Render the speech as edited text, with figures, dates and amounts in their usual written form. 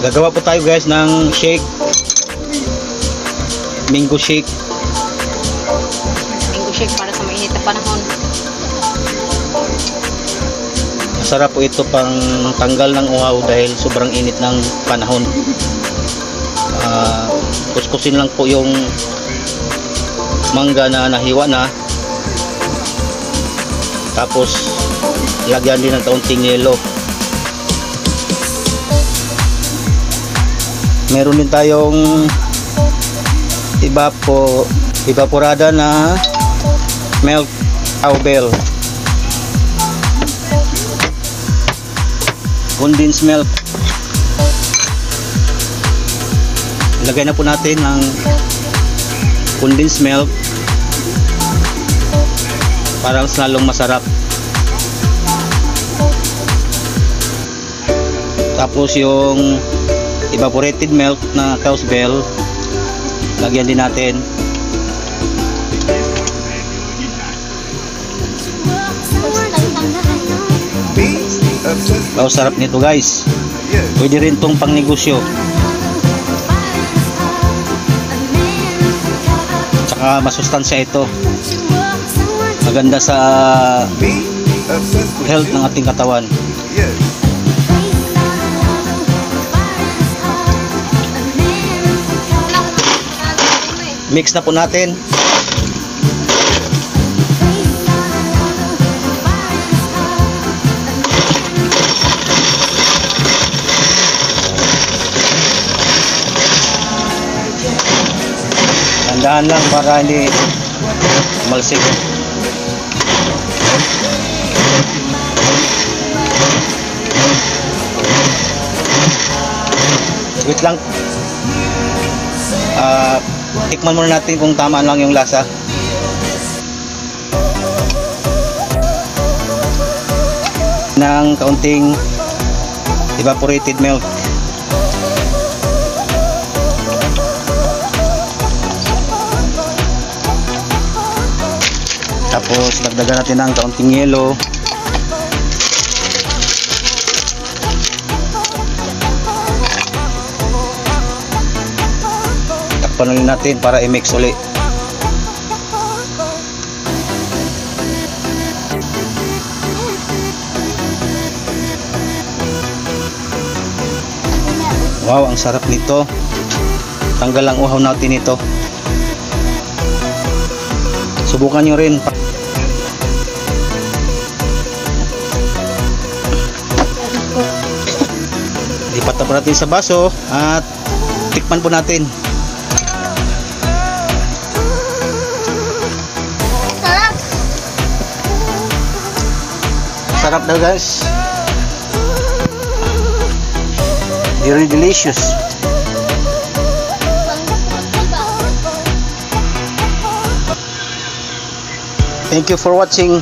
Gagawa po tayo guys ng shake. Mango shake. Mango shake para sa mainit na panahon. Masarap po ito pang tanggal ng uhaw dahil sobrang init ng panahon. Kuskusin lang po yung mangga na nahiwa na. Tapos lagyan din ng kaunting yelo. Meron din tayong evaporada na milk cowbell, condensed milk. Ilagay na po natin ng condensed milk para mas lalong masarap. Tapos yung evaporated milk na cowbell, lagyan din natin. Wow, sarap nito guys. Pwede rin tong pang negosyo. Tsaka masustansya ito. Maganda sa health ng ating katawan. Mix na po natin. Tandaan lang para hindi malsik. Wait lang. Tikman muna natin kung tama lang yung lasa. Ng kaunting evaporated milk. Tapos dagdagan natin ng kaunting yelo. Takpan natin para i-mix ulit. Wow, ang sarap nito. Tanggal ang uhaw natin ito. Subukan nyo rin. Lipat na po natin sa baso at tikman po natin. Sarap daw guys. Very delicious. Thank you for watching.